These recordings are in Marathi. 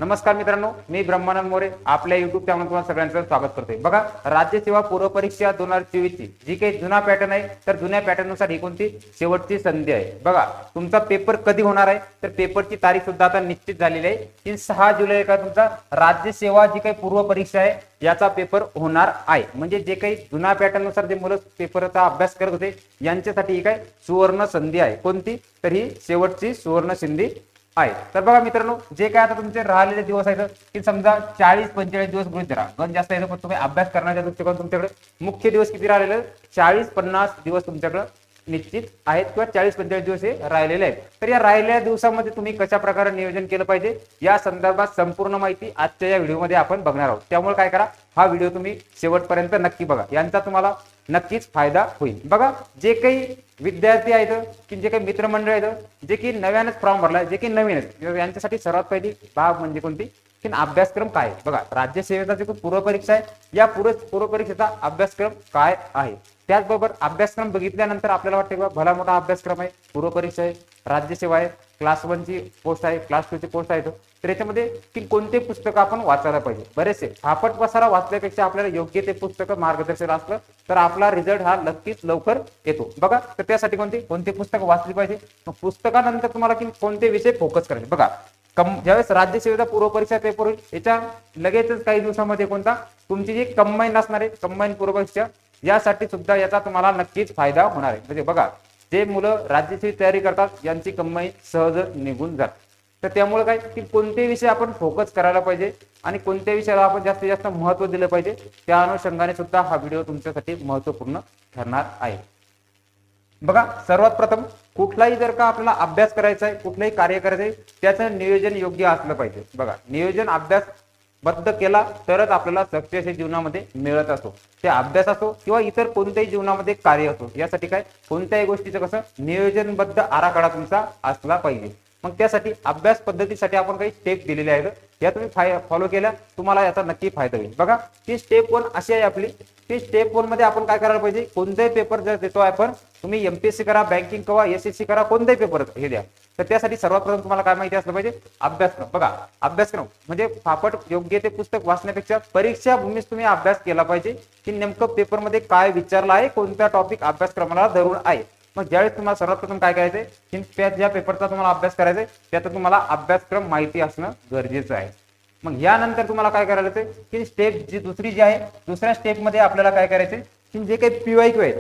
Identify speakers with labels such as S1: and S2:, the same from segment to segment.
S1: नमस्कार मित्रांनो, मी ब्रह्मानंद मोरे आपल्या YouTube चॅनल तुम्हाला सगळ्यांचं स्वागत करते। बघा, राज्य सेवा पूर्व परीक्षा 2024 ची जी काही जुना पॅटर्न आहे तर जुन्या पॅटर्न नुसार ही कोणती शेवटची संधी आहे। बघा, तुमचा पेपर कधी होणार आहे तर पेपरची तारीख सुद्धा आता निश्चित झालेली आहे की 6 जुलै का तुमचा राज्य सेवा जी काही पूर्व परीक्षा आहे याचा पेपर होणार आहे। म्हणजे जे काही जुना पॅटर्न नुसार जे मुलं पेपरचा अभ्यास करत होते यांच्यासाठी ही काय सुवर्ण संधी आहे। कोणती तर ही शेवटची सुवर्ण संधी आहे। तर बघा मित्रांनो, जे काय आता तुमचे राहिलेले दिवस आहेत की समजा 40-45 दिवस गृहीत धरा, गण जास्त आहे पण तुम्ही अभ्यास करण्याच्या दृष्टिकोन तुमच्याकडे मुख्य दिवस किती राहिलेले 40-50 दिवस तुमच्याकडे निश्चित आहेत किंवा 40-45 दिवस हे राहिलेले आहेत। तर या राहिलेल्या दिवसामध्ये तुम्ही कशा प्रकारे नियोजन केलं पाहिजे या संदर्भात संपूर्ण माहिती आजच्या या व्हिडिओमध्ये आपण बघणार आहोत। त्यामुळे काय करा, हा व्हिडिओ तुम्ही शेवटपर्यंत नक्की बघा, यांचा तुम्हाला नक्कीच फायदा होईल। बघा, जे काही विद्यार्थी आहेत की जे काही मित्रमंडळ आहेत जे की नव्यानेच फॉर्म भरलाय, जे की नवीन आहेत यांच्यासाठी सर्वात पहिली भाग म्हणजे कोणती की अभ्यासक्रम काय आहे। बघा, राज्य सेवेचा जे पूर्व परीक्षा आहे या पूर्व परीक्षेचा अभ्यासक्रम काय आहे। त्याचबरोबर अभ्यासक्रम बघितल्यानंतर आपल्याला वाटते की भला मोठा अभ्यासक्रम आहे, पूर्व परीक्षा आहे, राज्य सेवा आहे, क्लास 1 ची पोस्ट आहे, क्लास 2 ची पोस्ट आहे, तर याच्यामध्ये की कोणते पुस्तक आपण वाचायला पाहिजे। बरेचसे फापट पसारा वाचल्यापेक्षा आपल्याला योग्य ते पुस्तक मार्गदर्शक असलं तर आपला रिझल्ट हा नक्कीच लवकर येतो। बघा, तर त्यासाठी कोणते पुस्तक वाचली पाहिजे, पुस्तकानंतर तुम्हाला की कोणते विषय फोकस करायचे। बघा, ज्यावेळेस राज्य सेवेचा पूर्व परीक्षा पेपर होईल याच्या लगेचच काही दिवसामध्ये कोणता तुमची जी कंबाईन असणार आहे कंबाईन पूर्व परीक्षा यासाठी सुद्धा याचा तुम्हाला नक्कीच फायदा होणार आहे। म्हणजे बघा, जे मुलं राज्याची तयारी करतात यांची कंबाईन सहज निघून जात। तर त्यामुळे काय की कोणते विषय आपण फोकस करायला पाहिजे आणि कोणत्या विषयाला आपण जास्तीत जास्त महत्त्व दिलं पाहिजे त्या अनुषंगाने सुद्धा हा व्हिडिओ तुमच्यासाठी महत्त्वपूर्ण ठरणार आहे। बघा, सर्वात प्रथम कुठलाही जर का आपल्याला अभ्यास करायचा आहे, कुठलंही कार्य करायचं आहे त्याचं नियोजन योग्य असलं पाहिजे। बघा, नियोजन अभ्यासबद्ध केला तरच आपल्याला सक्सेस हे जीवनामध्ये मिळत असतो, ते अभ्यास असो किंवा इतर कोणत्याही जीवनामध्ये कार्य असो। यासाठी काय कोणत्याही गोष्टीचं कसं नियोजनबद्ध आराखडा तुमचा असला पाहिजे। मग त्यासाठी अभ्यास पद्धतीसाठी आपण काही स्टेप दिलेले आहेत, या तुम्ही फॉलो केल्या तुम्हाला याचा नक्की फायदा होईल। बघा, ती स्टेप 1 अशी आहे आपली, ती स्टेप 1 मध्ये आपण काय करायला पाहिजे, कोणताही पेपर जर देतो आपण, तुम्ही एमपीएससी करा, बँकिंग किंवा एसएससी करा, कोणताही पेपर हे द्या, तर त्यासाठी सर्वात प्रथम तुम्हाला काय माहिती असलं पाहिजे अभ्यासक्रम। बघा, अभ्यासक्रम म्हणजे फापट योग्य ते पुस्तक वाचण्यापेक्षा परीक्षा भूमीस तुम्ही अभ्यास केला पाहिजे की नेमकं पेपरमध्ये काय विचारलं आहे, कोणता टॉपिक अभ्यासक्रमाला धरून आहे। मग ज्यावेळेस तुम्हाला सर्वात प्रथम काय करायचंय की ज्या पेपरचा तुम्हाला अभ्यास करायचा आहे त्याचा तुम्हाला अभ्यासक्रम माहिती असणं गरजेचं आहे। मग यानंतर तुम्हाला काय करायला आहे की स्टेप जी दुसरी जी आहे, दुसऱ्या स्टेप मध्ये आपल्याला काय करायचंय की जे काही पीवायक्यू आहे,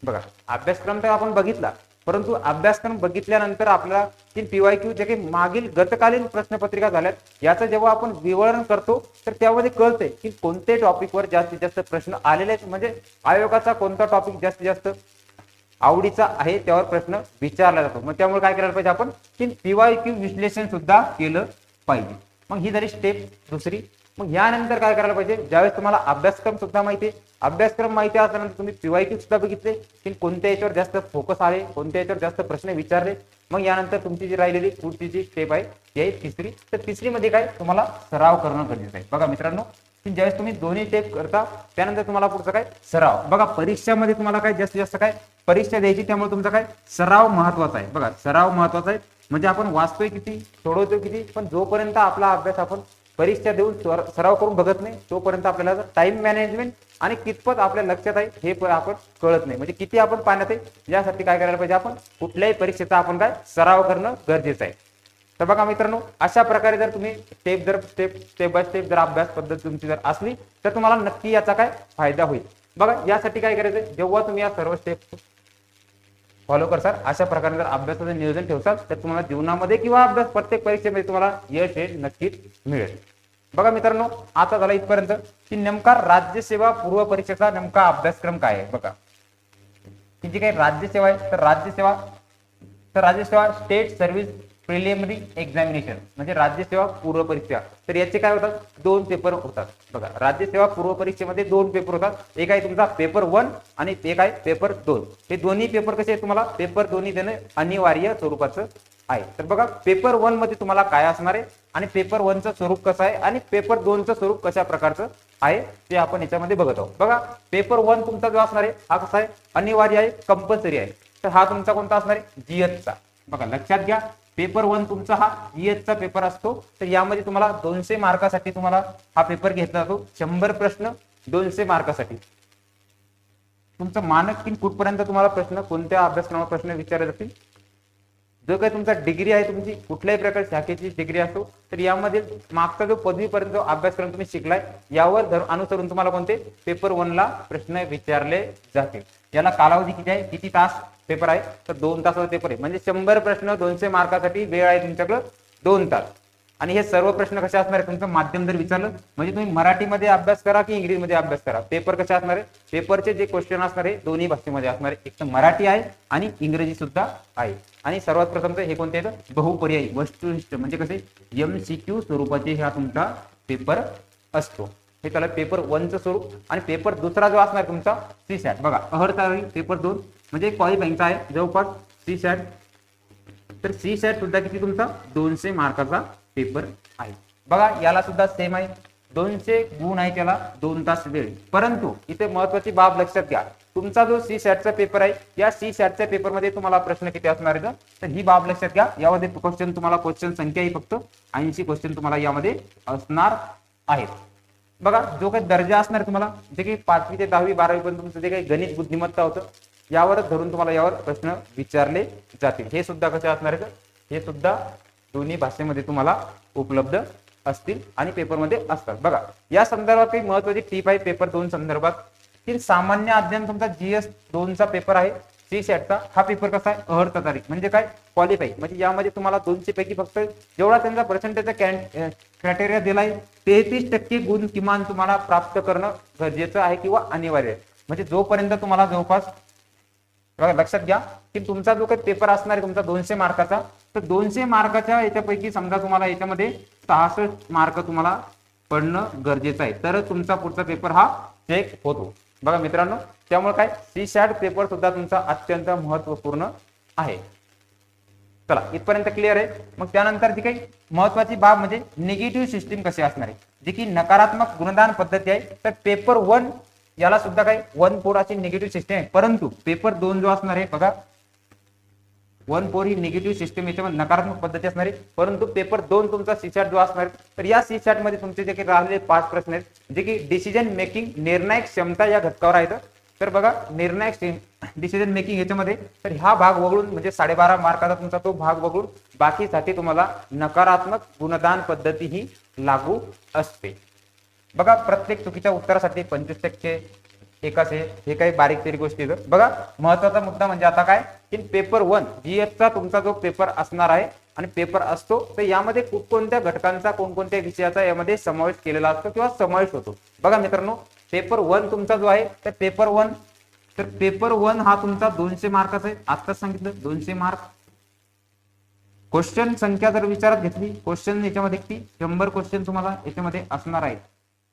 S1: बघा अभ्यासक्रम तर आपण बघितला, परंतु अभ्यासक्रम बघितल्यानंतर आपल्याला की पीवायक्यू जे काही मागील गतकालीन प्रश्नपत्रिका झाल्यात याचं जेव्हा आपण विवरण करतो तर त्यामध्ये कळतंय की कोणत्या टॉपिकवर जास्तीत जास्त प्रश्न आलेले आहेत, म्हणजे आयोगाचा कोणता टॉपिक जास्तीत जास्त आवडीचा आहे त्यावर प्रश्न विचारला जातो। मग त्यामुळे काय करायला पाहिजे आपण की पीवायक्यू विश्लेषण सुद्धा केलं पाहिजे। मग ही झाली स्टेप दुसरी। मग यानंतर काय करायला पाहिजे, ज्यावेळेस तुम्हाला अभ्यासक्रम सुद्धा माहिती आहे, अभ्यासक्रम माहिती असल्यानंतर तुम्ही पीवायक्यू सुद्धा बघितले की कोणत्या याच्यावर जास्त फोकस आहे, कोणत्या याच्यावर जास्त प्रश्न विचारले। मग यानंतर तुमची जी राहिलेली पुढची जी स्टेप आहे ती आहे तिसरी। तर तिसरी मध्ये काय तुम्हाला सराव करणं गरजेचं आहे। बघा मित्रांनो, की ज्यावेळेस तुम्ही दोन्ही स्टेप करता त्यानंतर तुम्हाला पुढचं काय सराव। बघा, परीक्षामध्ये तुम्हाला काय जास्तीत जास्त काय परीक्षा द्यायची, त्यामुळे तुमचा काय सराव महत्वाचा आहे। बघा, सराव महत्वाचा आहे म्हणजे आपण वाचतोय किती, सोडवतोय किती, पण जोपर्यंत आपला अभ्यास आपण परीक्षा देऊन सराव करून बघत नाही तोपर्यंत आपल्याला टाइम मॅनेजमेंट आणि कितपत आपल्या लक्षात आहे हे पण आपण कळत नाही, म्हणजे किती आपण पाण्यात आहे। यासाठी काय करायला पाहिजे, आपण कुठल्याही परीक्षेचा आपण काय सराव करणं गरजेचं आहे। तर बघा मित्रांनो, अशा प्रकारे जर तुम्ही स्टेप बाय स्टेप जर अभ्यास पद्धत तुमची जर असली तर तुम्हाला नक्की याचा काय फायदा होईल। बघा, यासाठी काय करायचं, जेव्हा तुम्ही या सर्व स्टेप फॉलो करसाल, अशा प्रकारे जर अभ्यासाचं नियोजन ठेवसाल तर तुम्हाला जीवनामध्ये किंवा अभ्यास प्रत्येक परीक्षेमध्ये तुम्हाला यश हे नक्कीच मिळेल। बघा मित्रांनो, आता झाला इथपर्यंत की नेमका राज्य सेवा पूर्व परीक्षेचा नेमका अभ्यासक्रम काय आहे। बघा, की जी काही राज्य सेवा आहे तर राज्य सेवा स्टेट सर्व्हिस प्रिलिमिनरी एक्झामिनेशन म्हणजे राज्य सेवा पूर्व परीक्षा, तर याचे काय होतात, 2 पेपर होतात। बघा, राज्य सेवा पूर्व परीक्षेमध्ये 2 पेपर होतात, एक आहे तुमचा पेपर 1 आणि एक आहे पेपर 2। हे दोन्ही पेपर कसे तुम्हाला पेपर दोन्ही देणे अनिवार्य स्वरूपाचं आहे। तर बघा, पेपर 1 मध्ये तुम्हाला काय असणार आहे आणि पेपर 1 चं स्वरूप कसं आहे आणि पेपर 2 चं स्वरूप कशा प्रकारचं आहे ते आपण याच्यामध्ये बघत आहोत। बघा, पेपर 1 तुमचा जो असणार आहे हा कसा आहे, अनिवार्य आहे, कंपल्सरी आहे। तर हा तुमचा कोणता असणार आहे, जीएसचा। बघा लक्षात घ्या, पेपर 1 तुमचा हा जीएसचा पेपर असतो, तर यामध्ये तुम्हाला 200 मार्कासाठी तुम्हाला हा पेपर घेतला जातो. 100 प्रश्न 200 मार्कासाठी. तुमचं मानक की कुठपर्यंत तुम्हाला प्रश्न, कोणत्या अभ्यासक्रमात प्रश्न विचारले जातील. जो काही तुमचा डिग्री आहे, तुमची कुठल्याही प्रकारची शाखेची डिग्री असो, तर यामध्ये मागचा जो पदवीपर्यंत अभ्यासक्रम तुम्ही शिकलाय यावर अनुसरून तुम्हाला कोणते पेपर 1 ला प्रश्न विचारले जातील. याला कालावधी किती आहे, किती तास पेपर आहे, तर 2 तासाचा पेपर आहे. म्हणजे 100 प्रश्न 200 मार्कासाठी वेळ आहे तुमच्याकडे 2 तास. आणि हे सर्व प्रश्न कसे असणार आहे, तुमचं माध्यम जर विचारलं म्हणजे तुम्ही मराठीमध्ये अभ्यास करा की इंग्लिशमध्ये अभ्यास करा, पेपर कसे असणार आहे, पेपरचे जे क्वेश्चन असणार आहे दोन्ही भाषेमध्ये असणार आहे. एक तर मराठी आहे आणि इंग्रजी सुद्धा आहे. आणि सर्वात प्रथम हे कोणते आहेत, बहुपर्यायी वस्तुनिष्ठ म्हणजे कसे MCQ स्वरूपाचे हा तुमचा पेपर असतो. हे त्याला पेपर 1 चं स्वरूप. आणि पेपर दुसरा जो असणार तुमचा CSAT, बघा अहर्ताळी पेपर 2 म्हणजे क्वालिफाईंगचा आहे जवळपास CSAT. तर CSAT सुद्धा किती तुमचा 200 मार्काचा पेपर आहे. बघा याला सुद्धा सेम आहे, 200 गुण आहे, त्याला 2 तास वेळ. परंतु इथे महत्वाची बाब लक्षात घ्या, तुमचा जो CSATचा पेपर आहे या CSATच्या पेपरमध्ये तुम्हाला प्रश्न किती असणार आहे, तर ही बाब लक्षात घ्या. यामध्ये क्वेश्चन तुम्हाला क्वेश्चन संख्या ही फक्त 80 क्वेश्चन तुम्हाला यामध्ये असणार आहेत. बघा जो काही दर्जा असणार तुम्हाला, जे काही 5वी ते 10वी 12वी पर्यंत तुमचं जे काही गणित बुद्धिमत्ता होतं यावर धरून तुम्हाला यावर प्रश्न विचारले जातील. हे सुद्धा कसे असणार आहेत, हे सुद्धा दोन्ही भाषेमध्ये तुम्हाला उपलब्ध असतील आणि पेपरमध्ये असतात. बघा या संदर्भात काही महत्वाची टीप आहे पेपर 2 संदर्भात, की सामान्य अध्ययन तुमचा GS 2 चा पेपर आहे CSATचा. हा पेपर कसा आहे, अहर्ता तारीख म्हणजे काय क्वालिफाय, म्हणजे यामध्ये तुम्हाला 200 पैकी फक्त जेवढा त्यांचा पर्सेंटेजचा क्रायटेरिया दिलाय 33% गुण किमान तुम्हाला प्राप्त करणं गरजेचं आहे किंवा अनिवार्य आहे. म्हणजे जोपर्यंत तुम्हाला जवळपास, बघा लक्षात घ्या की तुमचा जो काही पेपर असणार आहे तुमचा 200 मार्काचा, तर 200 मार्काच्या याच्यापैकी समजा तुम्हाला याच्यामध्ये 66 मार्क तुम्हाला पडणं गरजेचं आहे, तर तुमचा पुढचा पेपर हा चेक होतो. बघा मित्रांनो, त्यामुळे काय CSAT पेपर सुद्धा तुमचा अत्यंत महत्वपूर्ण आहे. चला इथपर्यंत क्लिअर आहे. मग त्यानंतर जी काही महत्वाची बाब म्हणजे निगेटिव्ह सिस्टीम कशी असणार आहे, जी की नकारात्मक गुणदान पद्धती आहे. तर पेपर 1 याला सुद्धा काही 1-4 अशी निगेटिव्ह सिस्टीम आहे, परंतु पेपर 2 जो असणार आहे बघा 1-4 ही निगेटिव्ह सिस्टीम याच्यामध्ये नकारात्मक पद्धती असणार आहे. परंतु पेपर 2 तुमचा CSAT जो असणार आहे, तर या CSAT मध्ये तुमचे जे काही राहिलेले 5 प्रश्न आहेत जे की डिसिजन मेकिंग निर्णायक क्षमता या घटकावर आहेत. तर बघा निर्णायक डिसिजन मेकिंग याच्यामध्ये तर हा भाग वगळून म्हणजे 12.5 मार्काचा तुमचा तो भाग वगळून बाकीसाठी तुम्हाला नकारात्मक गुणदान पद्धती ही लागू असते. बघा प्रत्येक चुकीच्या उत्तरासाठी 25% एकाच आहे, हे काही बारीक तरी गोष्टी. बघा महत्वाचा मुद्दा म्हणजे आता काय की पेपर 1 GSचा तुमचा जो पेपर असणार आहे आणि पेपर असतो, तर यामध्ये कोणत्या घटकांचा कोणकोणत्या विषयाचा यामध्ये समावेश केलेला असतो किंवा समावेश होतो. बघा मित्रांनो, पेपर 1 तुमचा जो आहे तर पेपर 1 हा तुमचा 200 मार्काचा आहे. आत्ताच सांगितलं 200 मार्क. क्वेश्चन संख्या जर विचारात घेतली, क्वेश्चन याच्यामध्ये किती 100 क्वेश्चन तुम्हाला याच्यामध्ये असणार आहेत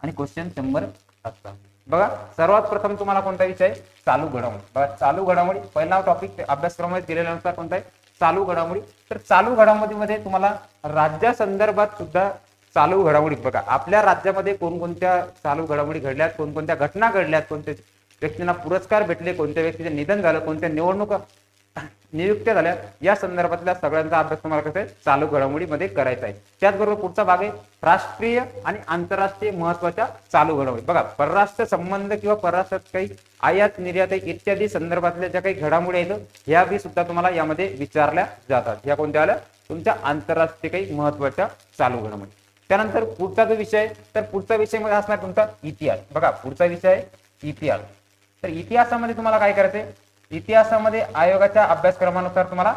S1: आणि क्वेश्चन 100 असतात. बघा सर्वात प्रथम तुम्हाला कोणता विषय आहे, चालू घडामोडी. बघा चालू घडामोडी पहिला टॉपिक अभ्यासक्रमामध्ये दिलेल्यानुसार कोणता आहे, चालू घडामोडी. तर चालू घडामोडीमध्ये तुम्हाला राज्या संदर्भात सुद्धा चालू घडामोडी, बघा आपल्या राज्यामध्ये कोणकोणत्या चालू घडामोडी घडल्यात, कोणकोणत्या घटना घडल्यात, कोणत्या व्यक्तींना पुरस्कार भेटले, कोणत्या व्यक्तीचे निधन झालं, कोणत्या निवडणुका नियुक्त्या झाल्या, या संदर्भातल्या सगळ्यांचा अभ्यास तुम्हाला कसं आहे चालू घडामोडीमध्ये करायचा आहे. त्याचबरोबर पुढचा भाग आहे राष्ट्रीय आणि आंतरराष्ट्रीय महत्वाच्या चालू घडामोडी. बघा परराष्ट्र संबंध किंवा परराष्ट्रात काही आयात निर्यात इत्यादी संदर्भातल्या ज्या काही घडामोडी आहेत ह्या बी सुद्धा तुम्हाला यामध्ये विचारल्या जातात. ह्या कोणत्या आल्या, तुमच्या आंतरराष्ट्रीय काही महत्वाच्या चालू घडामोडी. त्यानंतर पुढचा जो विषय तर पुढचा विषय मध्ये असणार तुमचा इतिहास. बघा पुढचा विषय आहे इतिहास. तर इतिहासामध्ये तुम्हाला काय करायचंय, इतिहासामध्ये आयोगाच्या अभ्यासक्रमानुसार तुम्हाला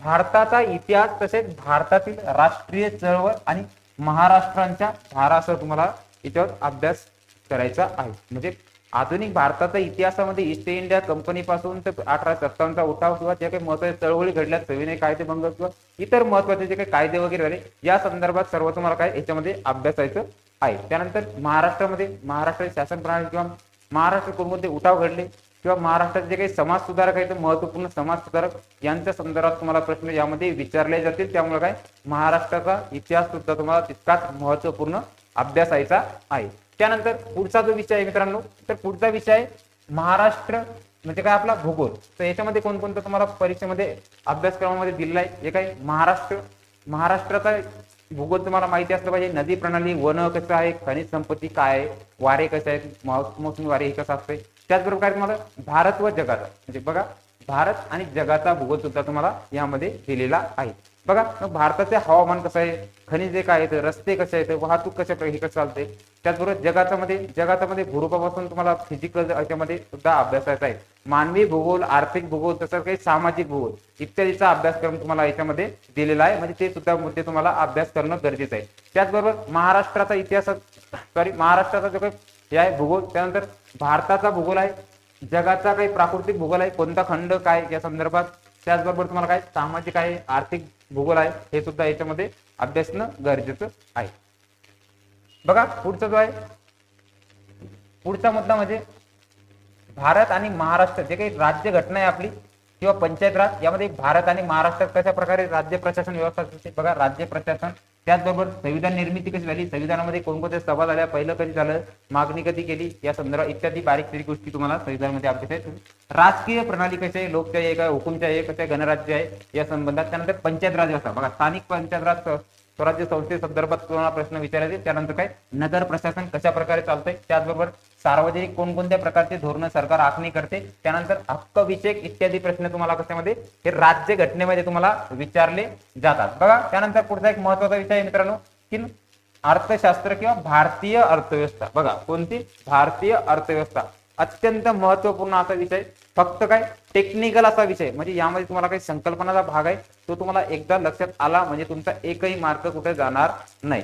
S1: भारताचा इतिहास तसेच भारतातील राष्ट्रीय चळवळ आणि महाराष्ट्रांच्या धारासह तुम्हाला याच्यावर अभ्यास करायचा आहे. म्हणजे आधुनिक भारताचा इतिहासामध्ये ईस्ट इंडिया कंपनी पासून तर 1857 चा उठाव किंवा ज्या काही महत्वाच्या चळवळी घडल्या, सविनय कायदेभंग किंवा इतर महत्वाचे जे काही कायदे वगैरे झाले या संदर्भात सर्व तुम्हाला काय याच्यामध्ये अभ्यासायचं आहे. त्यानंतर महाराष्ट्रामध्ये महाराष्ट्र शासन प्रणाली किंवा महाराष्ट्र कोणकोणते उठाव घडले किंवा महाराष्ट्रात जे काही समाज सुधारक आहेत महत्वपूर्ण समाज सुधारक यांच्या संदर्भात तुम्हाला प्रश्न यामध्ये विचारले जातील. त्यामुळे काय महाराष्ट्राचा इतिहास सुद्धा तुम्हाला तितकाच महत्वपूर्ण अभ्यासायचा आहे. त्यानंतर पुढचा जो विषय आहे मित्रांनो, तर पुढचा विषय आहे महाराष्ट्र म्हणजे काय आपला भूगोल. तर याच्यामध्ये कोणकोणतं तुम्हाला परीक्षेमध्ये अभ्यासक्रमामध्ये दिलेलं आहे. एक आहे महाराष्ट्राचा भूगोल तुम्हाला माहिती असलं पाहिजे. नदी प्रणाली, वन कसं आहे, खनिज संपत्ती काय आहे, वारे कसे आहेत, मोसमी वारे हे कसं असते. त्याचबरोबर काय तुम्हाला भारत व जगाचा म्हणजे बघा भारत आणि जगाचा भूगोल सुद्धा तुम्हाला यामध्ये दिलेला आहे. बघा मग भारताचे हवामान कसं आहे, खनिजे काय आहेत, रस्ते कसे आहेत, वाहतूक कशा हे कसं चालते. त्याचबरोबर जगामध्ये भूरूपापासून तुम्हाला फिजिकल याच्यामध्ये सुद्धा अभ्यासायचा आहे. मानवी भूगोल, आर्थिक भूगोल, तसंच काही सामाजिक भूगोल इत्यादीचा अभ्यासक्रम तुम्हाला याच्यामध्ये दिलेला आहे. म्हणजे ते सुद्धा मुद्दे तुम्हाला अभ्यास करणं गरजेचं आहे. त्याचबरोबर महाराष्ट्राचा इतिहास महाराष्ट्राचा जो काही हे आहे भूगोल, त्यानंतर भारताचा भूगोल आहे, जगाचा काही प्राकृतिक भूगोल आहे, कोणता खंड काय या संदर्भात. त्याचबरोबर तुम्हाला काय सामाजिक आहे, आर्थिक भूगोल आहे, हे सुद्धा याच्यामध्ये अभ्यासणं गरजेचं आहे. बघा पुढचा जो आहे पुढचा मुद्दा म्हणजे भारत आणि महाराष्ट्र जे काही राज्य घटना आहे आपली किंवा पंचायत राज, यामध्ये भारत आणि महाराष्ट्रात कशा प्रकारे राज्य प्रशासन व्यवस्था असते. बघा राज्य प्रशासन, त्याचबरोबर संविधान निर्मिती कशी झाली, संविधानामध्ये कोणकोणत्या सभा झाल्या, पहिलं कधी झालं, मागणी कधी केली, या संदर्भात इत्यादी बारीक सारीक गोष्टी तुम्हाला संविधानामध्ये अभ्यास आहेत. राजकीय प्रणाली कशी आहे, लोकशाही आहे का, हुकुमशाही आहे, कसं आहे, गणराज्य आहे या संबंधात. त्यानंतर पंचायत राज व्यवस्था, बघा स्थानिक पंचायत राज स्वराज्य संस्थे संदर्भात तुम्हाला प्रश्न विचारायचे. त्यानंतर काय नगर प्रशासन कशा प्रकारे चालतंय. त्याचबरोबर सार्वजनिक कोणकोणत्या प्रकारचे धोरण सरकार आखणी करते. त्यानंतर हक्क विषयक इत्यादी प्रश्न तुम्हाला कशामध्ये हे राज्य घटनेमध्ये तुम्हाला विचारले जातात. बघा त्यानंतर पुढचा एक महत्वाचा विषय आहे मित्रांनो की अर्थशास्त्र किंवा भारतीय अर्थव्यवस्था. बघा कोणती, भारतीय अर्थव्यवस्था अत्यंत महत्वपूर्ण असा विषय. फक्त काय टेक्निकल असा विषय, म्हणजे यामध्ये तुम्हाला काही संकल्पनाचा भाग आहे तो तुम्हाला एकदा लक्षात आला म्हणजे तुमचा एकही मार्क कुठे जाणार नाही.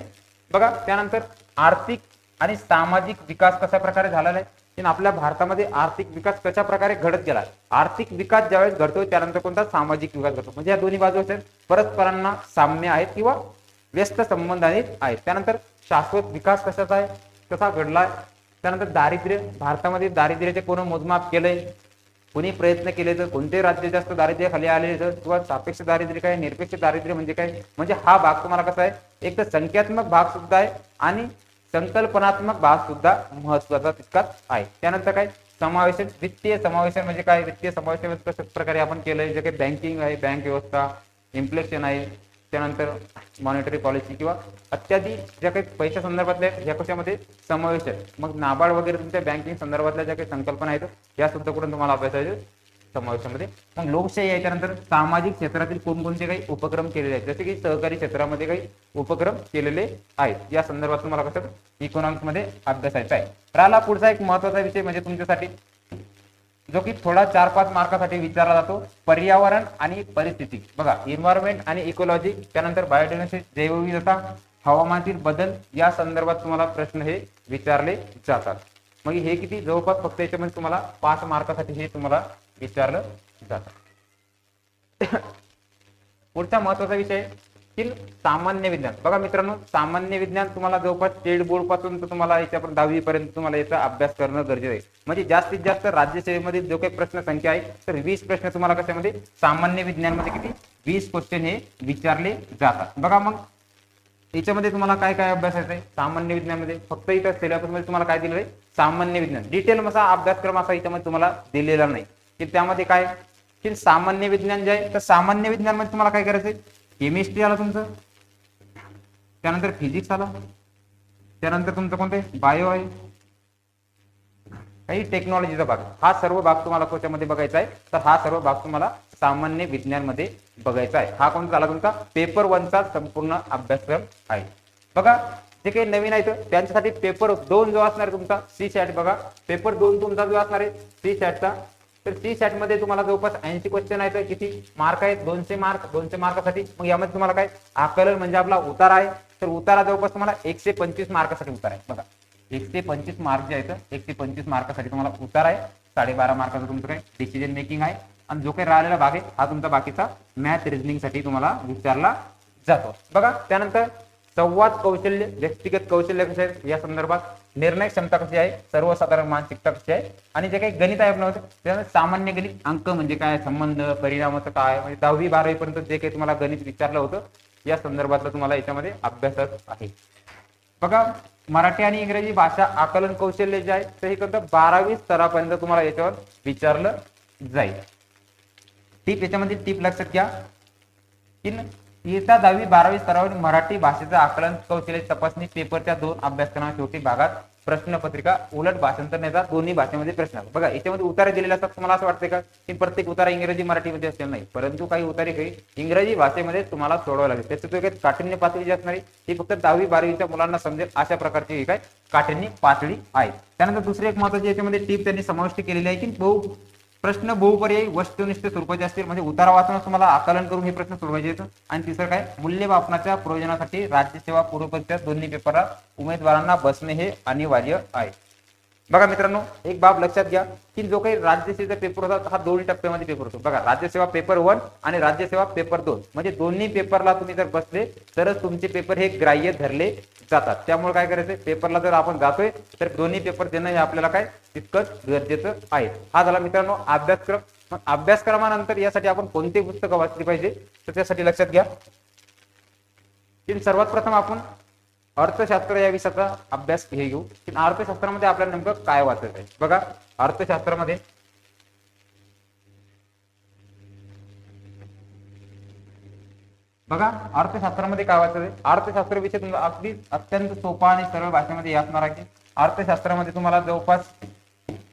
S1: बघा त्यानंतर आर्थिक आणि सामाजिक विकास कशा प्रकारे झालेला आहे, की आपल्या भारतामध्ये आर्थिक विकास कशा प्रकारे घडत गेला. आर्थिक विकास ज्यावेळेस घडतो त्यानंतर कोणता सामाजिक विकास घडतो. म्हणजे या दोन्ही बाजू आहेत परस्परांना साम्य आहेत किंवा व्यस्त संबंधाने आहेत. त्यानंतर शाश्वत विकास कशाचा आहे, कसा घडलाय. त्यानंतर दारिद्र्य, भारतामध्ये दारिद्र्याचे कोण मोजमाप केलंय, कोणी प्रयत्न केले तर कोणते राज्य जास्त दारिद्र्य खाली आले तर, किंवा सापेक्ष दारिद्र्य काय, निरपेक्ष दारिद्र्य म्हणजे काय. म्हणजे हा भाग तुम्हाला कसा आहे, एक तर संख्यात्मक भाग सुद्धा आहे आणि संकल्पनात्मक भाग सुद्धा महत्वाचा तितकाच आहे. त्यानंतर काय समावेशन, वित्तीय समावेशन म्हणजे काय, वित्तीय समावेशन कशा प्रकारे आपण केलंय, जे काही बँकिंग आहे, बँक व्यवस्था, इन्फ्लेशन आहे, त्यानंतर मॉनिटरी पॉलिसी किंवा इत्यादी ज्या काही पैशा संदर्भातल्या ह्या कशामध्ये समावेश आहे. मग नाबार्ड वगैरे तुमच्या बँकिंग संदर्भातल्या ज्या काही संकल्पना आहेत या सुद्धा करून तुम्हाला अभ्यासाचे समावेशामध्ये. मग लोकशाही आहे, त्यानंतर सामाजिक क्षेत्रातील कोणकोणते काही उपक्रम केलेले आहेत, जसे की सहकारी क्षेत्रामध्ये काही उपक्रम केलेले आहेत. या संदर्भात तुम्हाला कसं इकॉनॉमिक्स मध्ये अभ्यासायचा आहे. राहिला पुढचा एक महत्वाचा विषय म्हणजे तुमच्यासाठी जो की थोडा 4-5 मार्कासाठी विचारला जातो, पर्यावरण आणि परिस्थिती. बघा एन्व्हायरमेंट आणि इकोलॉजी, त्यानंतर बायोडायव्हर्सिटी, जैवविविधता, हवामानातील बदल या संदर्भात तुम्हाला प्रश्न हे विचारले जातात. मग हे किती जवळपास फक्त याच्यामध्ये तुम्हाला 5 मार्कासाठी हे तुम्हाला विचारलं जातं. पुढचा महत्वाचा विषय की सामान्य विज्ञान. बघा मित्रांनो सामान्य विज्ञान तुम्हाला जवळपास स्टेट बोर्ड पासून तर तुम्हाला याच्यापर्यंत 10वी पर्यंत तुम्हाला याचा अभ्यास करणं गरजेचं आहे. म्हणजे जास्तीत जास्त राज्यसेवेमध्ये जो काही प्रश्न संख्या आहे तर 20 प्रश्न तुम्हाला कशामध्ये सामान्य विज्ञानमध्ये किती 20 क्वेश्चन हे विचारले जातात. बघा मग याच्यामध्ये तुम्हाला काय काय अभ्यासायचं आहे सामान्य विज्ञानमध्ये. फक्त इथं सिलेबस मध्ये तुम्हाला काय दिलं आहे सामान्य विज्ञान. डिटेल असा अभ्यासक्रम असा याच्यामध्ये तुम्हाला दिलेला नाही की त्यामध्ये काय की सामान्य विज्ञान जे आहे तर सामान्य विज्ञान मध्ये तुम्हाला काय करायचंय, केमिस्ट्री आला तुमचं, त्यानंतर फिजिक्स आला, त्यानंतर तुमचं कोणते बायो आहे, काही टेक्नॉलॉजीचा भाग. हा सर्व भाग तुम्हाला कोणत्यामध्ये बघायचा आहे तर हा सर्व भाग तुम्हाला सामान्य विज्ञान मध्ये बघायचा आहे. हा कोणता झाला तुमचा पेपर 1 चा संपूर्ण अभ्यासक्रम आहे. बघा जे काही नवीन आहे त्यांच्यासाठी पेपर 2 जो असणार तुमचा सी सॅट. बघा पेपर 2 तुमचा जो असणार आहे सी सॅटचा, तर सी सॅट मध्ये तुम्हाला जवळपास 80 क्वेश्चन आहेत. किती मार्क आहेत 200 मार्क. 200 मार्कासाठी मग यामध्ये तुम्हाला काय आकलन म्हणजे आपला उतारा आहे, तर उतारा जवळपास तुम्हाला 125 मार्कासाठी उतारा आहे. बघा 125 मार्क जे आहेत 125 मार्कासाठी तुम्हाला उतारा आहे. 12.5 मार्काचं तुमचं काय डिसिजन मेकिंग आहे आणि जो काही राहिलेला भाग आहे हा तुमचा बाकीचा मॅथ रिझनिंग साठी तुम्हाला विचारला जातो. बघा त्यानंतर संवाद कौशल्य, व्यक्तिगत कौशल्य कसे आहे या संदर्भात, निर्णय क्षमता कशी आहे, सर्वसाधारण मानसिकता कशी आहे, आणि जे काही गणित आहे आपलं त्यामध्ये सामान्य गणित, अंक म्हणजे काय, संबंध, परिणामाचं काय, म्हणजे 10वी 12वी पर्यंत जे काही तुम्हाला गणित विचारलं होतं या संदर्भातलं तुम्हाला याच्यामध्ये अभ्यासच आहे. बघा मराठी आणि इंग्रजी भाषा आकलन कौशल्य जे आहे ते हे कोणतं 12वी स्तरापर्यंत तुम्हाला याच्यावर विचारलं जाईल. टीप याच्यामध्ये टीप लक्षात घ्या की इयत्ता 10वी 12वी स्तरावर मराठी भाषेचं आकलन कौशल्य तपासणी पेपरच्या 2 अभ्यासक्रमाच्या शेवटी भागात प्रश्नपत्रिका उलट भाषांतरण्याचा दोन्ही भाषेमध्ये प्रश्न. बघा याच्यामध्ये उतारे दिलेले असतात. तुम्हाला असं वाटतं का की प्रत्येक उतारा इंग्रजी मराठीमध्ये असेल? नाही, परंतु काही उतारे काही इंग्रजी भाषेमध्ये तुम्हाला सोडवावे लागेल. त्याचं काही काठिण्य पातळी जी असणारी ही फक्त 10वी 12वीच्या मुलांना समजेल अशा प्रकारची ही काय काठिण्य पातळी आहे. त्यानंतर दुसरी एक महत्त्वाची याच्यामध्ये टीप त्यांनी समाविष्ट केलेली आहे की प्रश्न बहुपर्यायी वस्तुनिष्ठ स्वरूपाचे असतील, म्हणजे उतारा वाचून तुम्हाला आकलन करून हे प्रश्न सोडवायचे आहेत. आणि तिसरं काय मूल्यमापनाच्या प्रयोजनासाठी राज्य सेवा पूर्व परीक्षा दोन्ही पेपरला उमेदवारांना बसणे हे अनिवार्य आहे. बघा मित्रांनो एक बाब लक्षात घ्या की जो काही राज्यसेवेचा पेपर होता हा 2 टप्प्यामध्ये पेपर होतो. बघा राज्यसेवा पेपर 1 आणि राज्यसेवा पेपर 2 म्हणजे दोन्ही पेपरला तुम्ही जर बसले तरच तुमचे पेपर हे ग्राह्य धरले जातात. त्यामुळे काय करायचं पेपरला जर आपण जातोय तर दोन्ही पेपर देणं हे आपल्याला काय तितकंच गरजेचं आहे. हा झाला मित्रांनो अभ्यासक्रम. मग अभ्यासक्रमानंतर यासाठी आपण कोणती पुस्तकं वाचली पाहिजे तर त्यासाठी लक्षात घ्या की सर्वात प्रथम आपण अर्थशास्त्र या विषयाचा अभ्यास हे घेऊ की अर्थशास्त्रामध्ये आपल्याला नेमकं काय वाचायचं आहे. बघा अर्थशास्त्रामध्ये काय वाचायचं. अर्थशास्त्र विषय तुम्हाला अगदी अत्यंत सोपा आणि सरळ भाषेमध्ये असणार आहे. अर्थशास्त्रामध्ये तुम्हाला जवळपास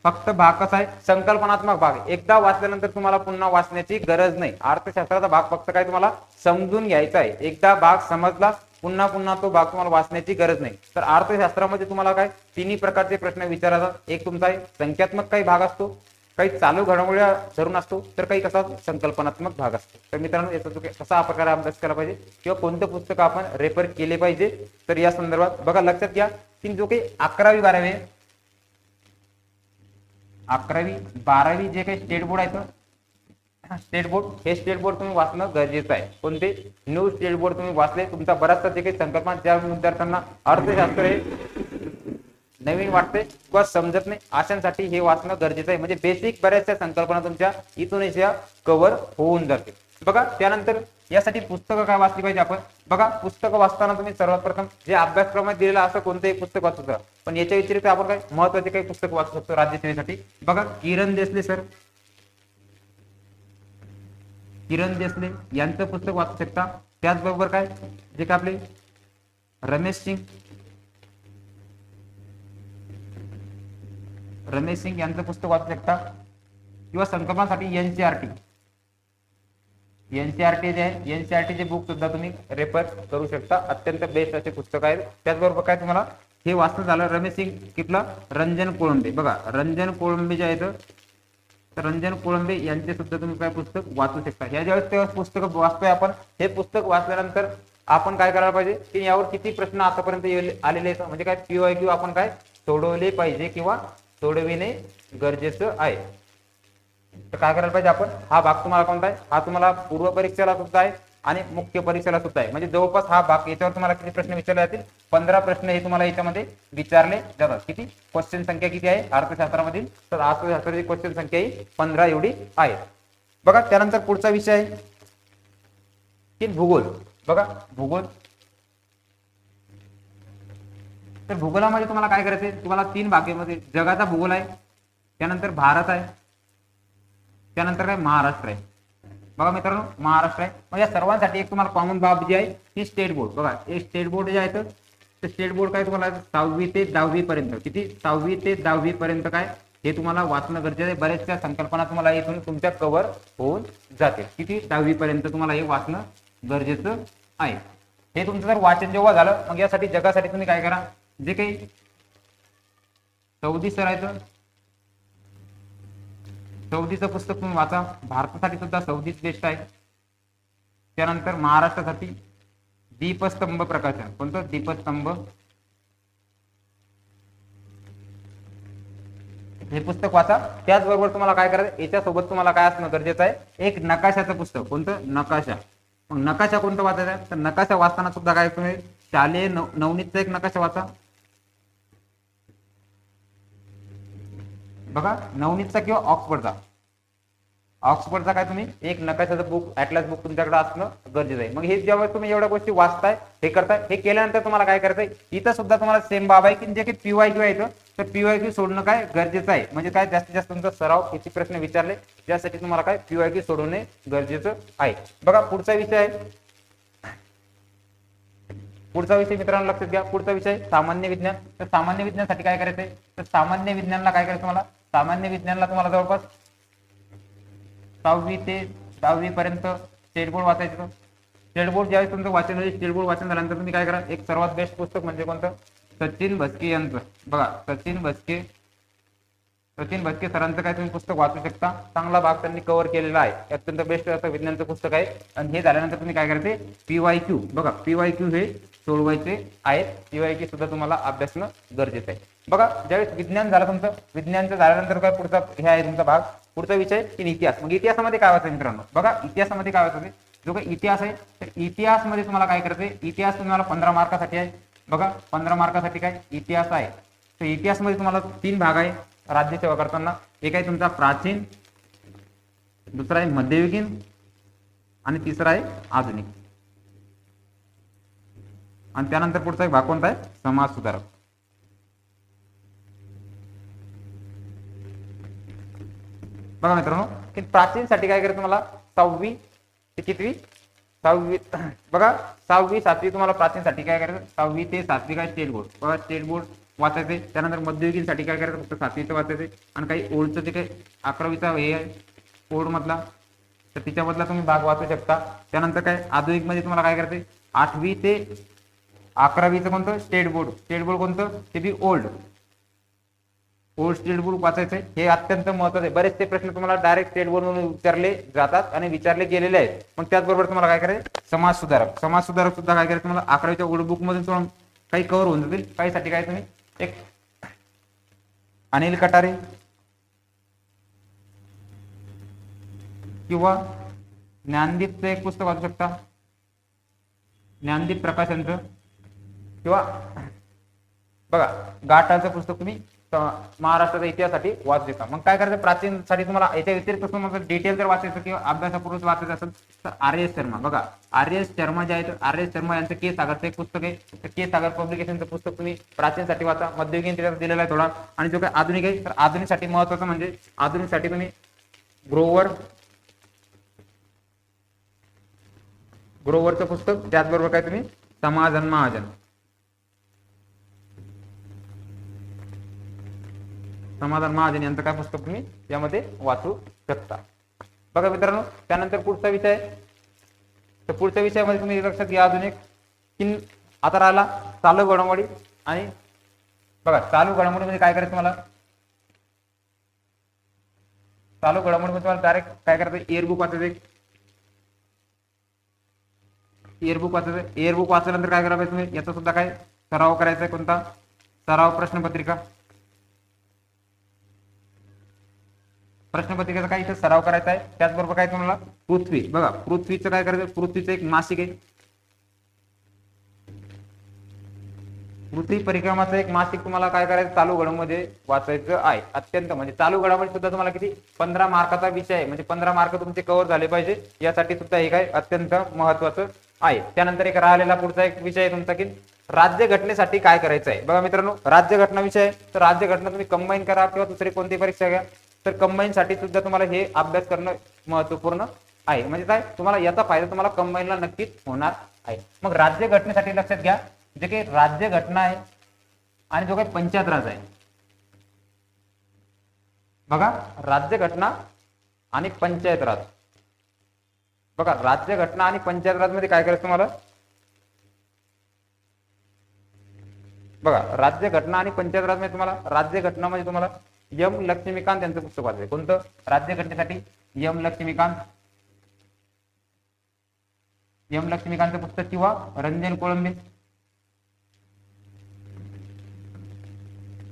S1: फक्त भाग कसा आहे संकल्पनात्मक भाग. एकदा वाचल्यानंतर तुम्हाला पुन्हा वाचण्याची गरज नाही. अर्थशास्त्राचा भाग फक्त काय तुम्हाला समजून घ्यायचा आहे. एकदा भाग समजला पुन्हा पुन्हा तो भाग तुम्हाला वाचण्याची गरज नाही. तर अर्थशास्त्रामध्ये तुम्हाला काय तिन्ही प्रकारचे प्रश्न विचारतात. एक तुमचा संख्यात्मक काही भाग असतो, काही चालू घडामोडी धरून असतो, तर काही कसा संकल्पनात्मक भाग असतो. तर मित्रांनो याचा कसा प्रकारे अभ्यास केला पाहिजे किंवा कोणतं पुस्तक आपण रेफर केले पाहिजे तर या संदर्भात बघा लक्षात घ्या की जो काही 11वी 12वी जे काही स्टेट बोर्ड आहे स्टेट बोर्ड हे स्टेट बोर्ड तुम्ही वाचणं गरजेचं आहे. कोणते न्यू स्टेट बोर्ड तुम्ही वाचले तुमचा बराचसा जे काही संकल्पना ज्या विद्यार्थ्यांना अर्थशास्त्र हे नवीन वाटते किंवा समजत नाही अशांसाठी हे वाचणं गरजेचं आहे. म्हणजे बेसिक बऱ्याचशा संकल्पना तुमच्या इथून कव्हर होऊन जाते. बघा त्यानंतर यासाठी पुस्तकं काय वाचली पाहिजे आपण. बघा पुस्तकं वाचताना तुम्ही सर्वात प्रथम जे अभ्यासक्रमात दिलेलं असं कोणतंही पुस्तक वाचू शकता. पण याच्या व्यतिरिक्त आपण काय महत्वाचे काही पुस्तक वाचू शकतो राज्यसेवेसाठी. बघा किरण देसले यांचं पुस्तक वाचू शकता. त्याचबरोबर काय जे काय आपले रमेश सिंग यांचं पुस्तक वाचू शकता. किंवा संकल्पनासाठी एनसीईआरटी जे आहे एनसीईआरटी बुक सुद्धा तुम्ही रेफर करू शकता. अत्यंत बेस्ट असे पुस्तक आहे. त्याचबरोबर काय तुम्हाला हे वाचणं झालं रमेश सिंग किपला रंजन कोळंबे. बघा रंजन कोळंबे जे आहेत तर रंजन कोळंबे यांचे सुद्धा तुम्ही काय पुस्तक वाचू शकता. ह्या ज्यावेळेस पुस्तक वाचतोय आपण हे पुस्तक वाचल्यानंतर आपण काय करायला पाहिजे की यावर किती प्रश्न आतापर्यंत आलेले आहेत म्हणजे काय PYQ आपण काय सोडवले पाहिजे किंवा सोडविणे गरजेचं आहे. तर काय करायला पाहिजे आपण हा भाग तुम्हाला कोणता आहे हा तुम्हाला पूर्व परीक्षेला सुद्धा आहे आणि मुख्य परीक्षेला सुद्धा आहे. म्हणजे जवळपास हा भाग याच्यावर तुम्हाला किती प्रश्न विचारले जातील 15 प्रश्न हे तुम्हाला याच्यामध्ये विचारले जातात. किती क्वेश्चन संख्या किती आहे अर्थशास्त्रामधील तर अर्थशास्त्राची क्वेश्चन संख्या ही 15 एवढी आहे. बघा त्यानंतर पुढचा विषय आहे की भूगोल. बघा भूगोल तर भूगोलामध्ये तुम्हाला काय करायचंय तुम्हाला 3 भागामध्ये जगाचा भूगोल आहे, त्यानंतर भारत आहे, त्यानंतर काय महाराष्ट्र आहे. बघा मित्रांनो महाराष्ट्र आहे. मग या सर्वांसाठी एक तुम्हाला कॉमन बाब जी आहे ही स्टेट बोर्ड. बघा एक स्टेट बोर्ड जे आहे तर स्टेट बोर्ड काय तुम्हाला 6वी ते 10वी पर्यंत किती 6वी ते 10वी पर्यंत काय हे तुम्हाला वाचणं गरजेचं आहे. बऱ्याचशा संकल्पना तुम्हाला इथून तुमच्या कव्हर होऊन जातील. किती 10वी पर्यंत तुम्हाला हे वाचणं गरजेचं आहे. हे तुमचं जर वाचन जेव्हा झालं मग यासाठी जगासाठी तुम्ही काय करा जे काही सौदी सरायचं सौदीचं पुस्तक तुम्ही वाचा. भारतासाठी सुद्धा सौदीच बेस्ट आहे. त्यानंतर महाराष्ट्रासाठी दीपस्तंभ प्रकाशन कोणतं दीपस्तंभ हे पुस्तक वाचा. त्याचबरोबर तुम्हाला काय करायचं याच्यासोबत तुम्हाला काय असणं गरजेचं आहे एक नकाशाचं पुस्तक कोणतं नकाशा. मग नकाशा कोणतं वाचायचा तर नकाशा वाचताना सुद्धा काय तुम्ही शालेय नवनीतचा एक नकाशा वाचा. बघा नवनीतचा किंवा ऑक्सफर्डचा ऑक्सफोर्डचा काय तुम्ही एक नकाशाचं बुक, ॲटलास बुक तुमच्याकडे असणं गरजेचं आहे. मग हे जेव्हा तुम्ही एवढ्या गोष्टी वाचताय, हे करताय, हे केल्यानंतर तुम्हाला काय करायचंय, इथं सुद्धा तुम्हाला सेम बाब आहे की जे काही PYQ आहे तर PYQ सोडणं काय गरजेचं आहे. म्हणजे काय जास्तीत जास्त तुमचा सराव याचे प्रश्न विचारले, त्यासाठी तुम्हाला काय PYQ सोडवणे गरजेचं आहे. बघा पुढचा विषय आहे, पुढचा विषय मित्रांनो लक्षात घ्या, पुढचा विषय सामान्य विज्ञान. तर सामान्य विज्ञानासाठी काय करायचंय, तर सामान्य विज्ञानला काय करायचं तुम्हाला, सामान्य विज्ञानला तुम्हाला जवळपास 6वी ते 10वी पर्यंत स्टेट बोर्ड वाचायचं. स्टेट बोर्ड ज्यावेळेस तुमचं वाचन होईल, स्टेट बोर्ड वाचन झाल्यानंतर तुम्ही काय करा, एक सर्वात बेस्ट पुस्तक म्हणजे कोणतं, सचिन भस्के यांचं. बघा सचिन भस्के सरांचं काय तुम्ही पुस्तक वाचू शकता. चांगला भाग त्यांनी कव्हर केलेला आहे, अत्यंत बेस्ट असं विज्ञानचं पुस्तक आहे. आणि हे झाल्यानंतर तुम्ही काय करायचे, PYQ. बघा PYQ हे सोडवायचे आहेत. PYQ सुद्धा तुम्हाला अभ्यासणं गरजेचं आहे. बघा ज्यावेळेस विज्ञान झालं तुमचं, विज्ञानचं झाल्यानंतर काय पुढचा हे आहे तुमचा भाग, पुढचा विषय की इतिहास. मग इतिहासामध्ये काय वाचायचं मित्रांनो, बघा इतिहासामध्ये काय वाचायचं, जो काही इतिहास आहे तर इतिहासमध्ये तुम्हाला काय करायचंय, इतिहास तुम्हाला 15 मार्कासाठी आहे. बघा 15 मार्कासाठी काय इतिहास आहे. तर इतिहासमध्ये तुम्हाला 3 भाग आहे राज्यसेवा करताना. एक आहे तुमचा प्राचीन, दुसरा आहे मध्ययुगीन आणि तिसरा आहे आधुनिक. आणि त्यानंतर पुढचा एक भाग कोणता आहे, समाज सुधारक. बघा मित्रांनो की प्राचीनसाठी काय करायचं तुम्हाला 6वी ते कितवी, 6वी. बघा 6वी 7वी तुम्हाला प्राचीनसाठी काय करायचं, 6वी ते 7वी काय स्टेट बोर्ड. बघा स्टेट बोर्ड वाचायचे. त्यानंतर मध्ययुगीनसाठी काय करायचं, फक्त 7वीचं वाचायचे. आणि काही ओल्डचं ते काही 11वीचा हे आहे कोड मधला, तर तिच्यामधला तुम्ही भाग वाचू शकता. त्यानंतर काय आधुनिक मध्ये तुम्हाला काय करायचं, 8वी ते 11वीचं कोणतं स्टेट बोर्ड. स्टेट बोर्ड कोणतं, ते बी ओल्ड स्टेट बोर्ड वाचायचंय. हे अत्यंत महत्त्वाचं आहे. बरेचसे प्रश्न तुम्हाला डायरेक्ट स्टेट बोर्ड म्हणून विचारले जातात आणि विचारले गेलेले आहेत. मग त्याचबरोबर तुम्हाला काय करायचं, समाज सुधारक सुद्धा काय करायचं तुम्हाला 11वीच्या ओल्ड बुक मधून तुम्हाला काही कव्हर होऊन जातील. काहीसाठी काय तुम्ही एक अनिल कटारे किंवा ज्ञानदीपचं एक पुस्तक वाचू शकता, ज्ञानदीप प्रकाश यांचं. किंवा बघा गाठाचं पुस्तक तुम्ही महाराष्ट्राच्या इतिहासासाठी वाचू शकता. मग काय करायचं, प्राचीनसाठी तुम्हाला याच्या व्यतिरिक्त तुम्हाला डिटेल जर वाचायचं किंवा अभ्यासापूर्वक वाचायचं असेल तर RS शर्मा. बघा RS शर्मा जे आहे तर RS शर्मा यांचं के सागरचं एक पुस्तक आहे. तर के सागर पब्लिकेशनचं पुस्तक तुम्ही प्राचीनसाठी वाचा. मध्ययुगीन त्याच्यात दिलेला आहे थोडा. आणि जो काय आधुनिक आहे तर आधुनिकसाठी महत्वाचं म्हणजे आधुनिकसाठी तुम्ही ग्रोवरचं पुस्तक, त्याचबरोबर काय तुम्ही समाधान महाजन यांचं काय पुस्तक तुम्ही यामध्ये वाचू शकता. बघा मित्रांनो त्यानंतर पुढचा विषय, तर पुढच्या विषयामध्ये तुम्ही लक्षात घ्या आधुनिक की आता राहिला चालू घडामोडी. आणि बघा चालू घडामोडीमध्ये काय करायचं तुम्हाला, चालू घडामोडीमध्ये तुम्हाला डायरेक्ट काय करायचं, इयरबुक वाचायचं. इयरबुक वाचल्यानंतर काय करायचं तुम्ही याचा सुद्धा काय सराव करायचा आहे. कोणता सराव, प्रश्नपत्रिकेचा काय इथे सराव करायचा आहे. त्याचबरोबर काय तुम्हाला पृथ्वी. बघा पृथ्वीचं काय करायचं, पृथ्वीचं एक मासिक आहे, पृथ्वी परिक्रमाचं एक मासिक तुम्हाला काय करायचं चालू घडामोडीमध्ये वाचायचं आहे. अत्यंत म्हणजे चालू घडामोडी सुद्धा तुम्हाला किती 15 मार्काचा विषय आहे. म्हणजे 15 मार्क तुमचे कव्हर झाले पाहिजे, यासाठी सुद्धा हे काय अत्यंत महत्वाचं आहे. त्यानंतर एक राहिलेला पुढचा एक विषय आहे तुमचा की राज्य घटनेसाठी काय करायचं आहे. बघा मित्रांनो राज्य घटना विषय आहे, तर राज्य घटना तुम्ही कंबाईन करा किंवा दुसरी कोणती परीक्षा घ्या, तर कंबाईन साठी सुद्धा तुम्हाला हे अभ्यास करणं महत्वपूर्ण आहे. म्हणजे काय तुम्हाला याचा फायदा तुम्हाला कंबाईनला नक्कीच होणार आहे. मग राज्य घटनेसाठी लक्षात घ्या, जे काही राज्य घटना आहे आणि जो काही पंचायत राज आहे. बघा राज्य घटना आणि पंचायत राज. बघा राज्य घटना आणि पंचायत राज मध्ये काय करायचं तुम्हाला, बघा राज्य घटना आणि पंचायत राज मध्ये तुम्हाला राज्य घटना म्हणजे तुम्हाला एम लक्ष्मीकांत यांचं पुस्तक वाचायचं. कोणतं, राज्य घटनेसाठी एम लक्ष्मीकांतचं पुस्तक किंवा रंजन कोळंबे.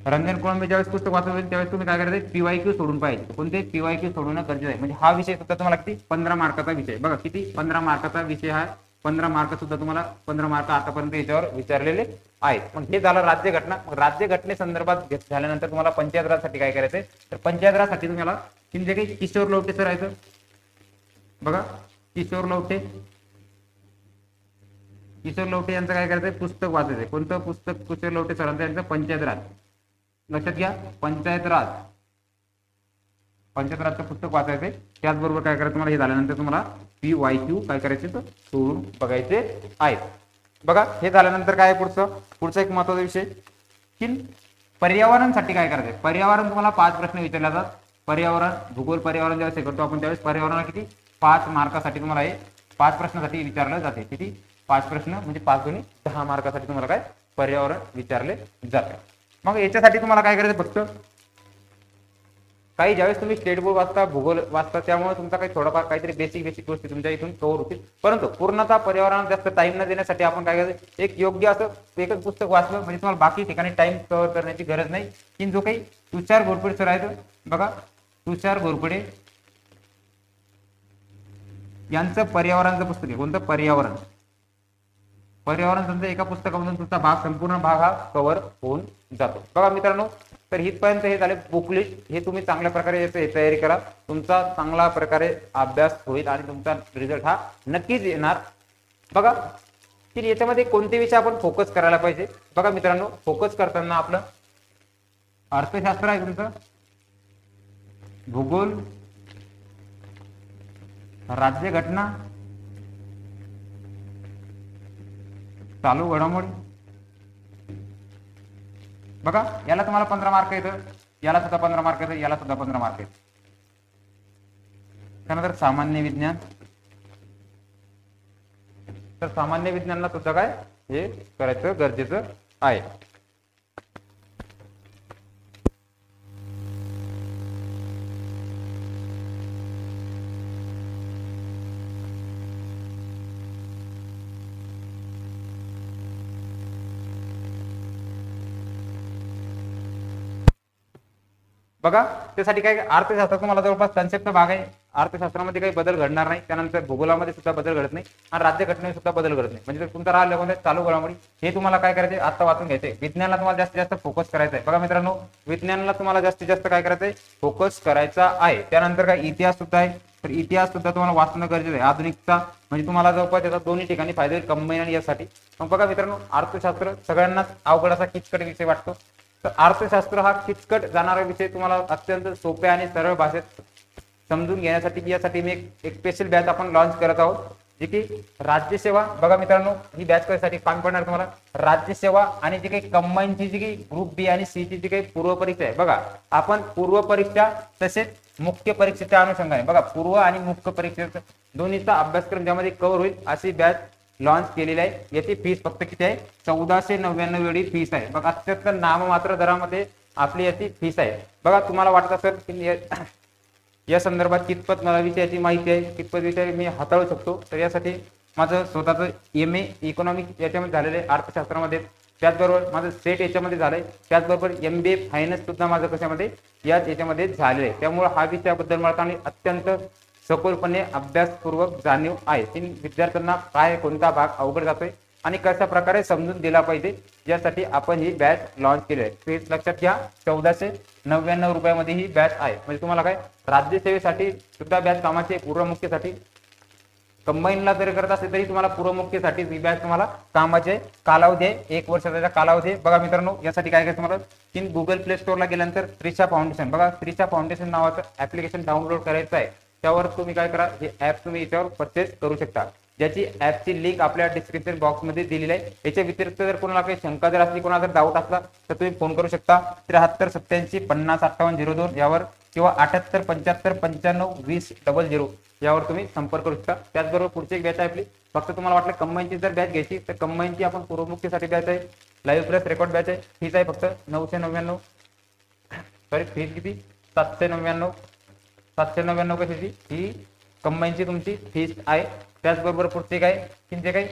S1: ज्यावेळेस पुस्तक वाचत होईल त्यावेळेस तुम्ही काय करायचं, PYQ सोडून पाहिजे. कोणते PYQ सोडवणं गरजेचं आहे. म्हणजे हा विषय सुद्धा तुम्हाला किती 15 मार्काचा विषय. बघा किती 15 मार्काचा विषय हा. 15 मार्क सुद्धा तुम्हाला 15 मार्क आतापर्यंत याच्यावर विचारलेले आहेत. मग हे झालं राज्य घटना. मग राज्य घटनेसंदर्भात झाल्यानंतर तुम्हाला पंचायत राजसाठी काय करायचंय, तर पंचायत राजसाठी तुम्हाला जे काही किशोर लोटे सर आहेत, बघा किशोर लवटे, किशोर लवटे यांचं काय करायचंय, पुस्तक वाचायचंय. कोणतं पुस्तक? किशोर लवटे सरांचं यांचं पंचायत राज. लक्षात घ्या, पंचायत राज, पंचायत राजचं पुस्तक वाचायचंय. त्याचबरोबर काय करायचं तुम्हाला, हे झाल्यानंतर तुम्हाला PYQ काय करायचे तर सोडून बघायचे आहेत. बघा हे झाल्यानंतर काय पुढचा एक महत्त्वाचा विषय की पर्यावरणासाठी काय करायचं. पर्यावरण तुम्हाला 5 प्रश्न विचारले जातात. पर्यावरण, भूगोल पर्यावरण ज्यावेळेस हे करतो आपण त्यावेळेस पर्यावरण किती 5 मार्कासाठी तुम्हाला हे 5 प्रश्नासाठी विचारलं जाते. किती 5 प्रश्न म्हणजे 5 गुणिले 10 मार्कासाठी तुम्हाला काय पर्यावरण विचारले जाते. मग याच्यासाठी तुम्हाला काय करायचं, फक्त काही ज्यावेळेस तुम्ही स्टेट बोर्ड वाचता, भूगोल वाचता, त्यामुळे तुमचा काही थोडाफार काहीतरी बेसिक गोष्टी तुमच्या इथून कव्हर होतील. परंतु पूर्णतः पर्यावरणात जास्त टाइम न देण्यासाठी आपण काय करायचं, एक योग्य असं एकच पुस्तक वाचलं म्हणजे तुम्हाला बाकी ठिकाणी टाइम कव्हर करण्याची गरज नाही. की जो काही तुषार घोरपडे सर आहेत बघा, तुषार घोरपडे यांचं पर्यावरणाचं पुस्तक आहे. कोणतं? पर्यावरण. पर्यावरण समजा एका पुस्तकामधून तुमचा भाग, संपूर्ण भाग हा कव्हर होऊन जातो. बघा मित्रांनो, तर इथपर्यंत हे झाले बुक लिस्ट. हे तुम्ही चांगल्या प्रकारे याची तयारी करा, तुमचा चांगला प्रकारे अभ्यास होईल आणि तुमचा रिझल्ट हा नक्कीच येणार. बघा की याच्यामध्ये कोणते विषय आपण फोकस करायला पाहिजे. बघा मित्रांनो, फोकस करताना आपलं अर्थशास्त्र आहे तुमचं, भूगोल, राज्यघटना, चालू घडामोडी. बघा याला तुम्हाला 15 मार्क येतं, याला सुद्धा 15 मार्क येतं, याला सुद्धा 15 मार्क येतं. त्यानंतर सामान्य विज्ञान, तर सामान्य विज्ञानाला सुद्धा काय हे करायचं गरजेचं आहे. बघा त्यासाठी काय अर्थशास्त्र तुम्हाला जवळपास कन्सेप्टचा भाग आहे. अर्थशास्त्रामध्ये काही बदल घडणार नाही. त्यानंतर भूगोलामध्ये सुद्धा बदल घडत नाही आणि राज्यघटनेमध्ये सुद्धा बदल घडत नाही. म्हणजे तुमचा राहिला कोणत्या चालू घडामोडी हे तुम्हाला काय करायचे आता वाचून घ्यायचे. विज्ञानाला तुम्हाला जास्तीत जास्त फोकस करायचा आहे. बघा मित्रांनो, विज्ञानाला तुम्हाला जास्तीत जास्त काय करायचं आहे, फोकस करायचा आहे. त्यानंतर काय इतिहास सुद्धा आहे, तर इतिहास सुद्धा तुम्हाला वाचणं गरजेचं आहे. आधुनिकता म्हणजे तुम्हाला जवळपास त्याचा दोन्ही ठिकाणी फायदे कंबाईन आणि यासाठी. मग बघा मित्रांनो, अर्थशास्त्र सगळ्यांनाच अवघड असा किचकट विषय वाटतो. तर अर्थशास्त्र हा किचकट जाणारा विषय तुम्हाला अत्यंत सोप्या आणि सरळ भाषेत समजून घेण्यासाठी यासाठी मी एक स्पेशल बॅच आपण लॉन्च करत आहोत, जी की राज्यसेवा. बघा मित्रांनो, ही बॅच कशासाठी काम पडणार तुम्हाला, राज्यसेवा आणि जी काही कंबाईनची जी काही ग्रुप बी आणि सी ची जी काही पूर्व परीक्षा आहे. बघा आपण पूर्व परीक्षा तसेच मुख्य परीक्षेच्या अनुषंगाने बघा पूर्व आणि मुख्य परीक्षेचा दोन्हीचा अभ्यासक्रम ज्यामध्ये कव्हर होईल अशी बॅच लॉन्च केलेली आहे. याची फीस फक्त किती आहे, 1499 एवढी फीस आहे. बघा अत्यंत नाममात्र दरामध्ये आपली याची फीस आहे. बघा तुम्हाला वाटत असेल की या संदर्भात कितपत मला विषयाची माहिती आहे, कितपत विषय मी हाताळू शकतो, तर यासाठी माझं स्वतःचं MA इकॉनॉमिक्स याच्यामध्ये झालेलं आहे अर्थशास्त्रामध्ये. त्याचबरोबर माझं सेट याच्यामध्ये झालंय. त्याचबरोबर MBA फायनान्स सुद्धा माझं कशामध्ये याच्यामध्ये झालेलं आहे. त्यामुळे हा विषयाबद्दल मला अत्यंत सखोलपणे अभ्यासपूर्वक जाणीव आहे की विद्यार्थ्यांना काय कोणता भाग अवघड जातोय आणि कशा प्रकारे समजून दिला पाहिजे, यासाठी आपण ही बॅच लॉन्च केली आहे. फीस लक्षात घ्या, 1499 रुपयामध्ये ही बॅच आहे. म्हणजे तुम्हाला काय राज्यसेवेसाठी सुद्धा बॅच कामाची, पूर्व मुख्यसाठी कंबाईनला जरी करत असेल तरी तुम्हाला पूर्व मुख्यसाठी ही बॅच तुम्हाला कामाचे कालावधी आहे, 1 वर्षाचा कालावधी आहे. बघा मित्रांनो, यासाठी काय काय तुम्हाला की गुगल प्ले स्टोअरला गेल्यानंतर त्रिशा फाउंडेशन, बघा त्रिशा फाउंडेशन नावाचं ऍप्लिकेशन डाउनलोड करायचं आहे. त्यावर तुम्ही काय करा, हे ऍप तुम्ही याच्यावर परचेस करू शकता, ज्याची ऍपची लिंक आपल्या डिस्क्रिप्शन बॉक्समध्ये दिलेली आहे. याच्या व्यतिरिक्त जर कोणाला काही शंका जर असली, कोणाला जर डाऊट असला तर तुम्ही फोन करू शकता 73 87 50 58 02 यावर किंवा 78 75 95 20 00 यावर तुम्ही संपर्क करू शकता. त्याचबरोबर पुढची एक बॅच आहे आपली, फक्त तुम्हाला वाटलं कंबाईनची जर बॅच घ्यायची तर कंबाईनची आपण पूर्वमुख्यसाठी बॅच आहे, लाईव्ह प्लस रेकॉर्ड बॅच आहे. फीस आहे फक्त 999, सॉरी फीस किती 799 कशाची, ही कंबाईनची तुमची फीस आहे. त्याचबरोबर पुढचे काय की जे काही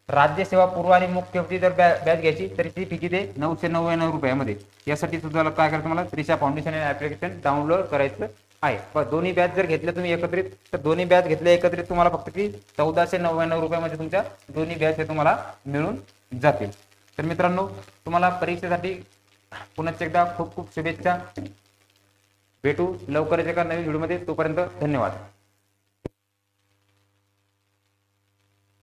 S1: राज्यसेवा पूर्व आणि मुख्यची जर बॅच घ्यायची तर ती फी किती 999 रुपयामध्ये. यासाठी सुद्धा काय करायचं, मला त्रिशा फाउंडेशन हे ऍप्लिकेशन डाउनलोड करायचं आहे. पण दोन्ही बॅच जर घेतल्या तुम्ही एकत्रित, तर दोन्ही बॅच घेतल्या एकत्रित तुम्हाला फक्त की 1499 रुपयामध्ये तुमच्या दोन्ही बॅच हे तुम्हाला मिळून जातील. तर मित्रांनो, तुम्हाला परीक्षेसाठी पुन्हा एकदा खूप खूप शुभेच्छा. भेटू लवकरच एका नवीन व्हिडिओमध्ये. तोपर्यंत धन्यवाद.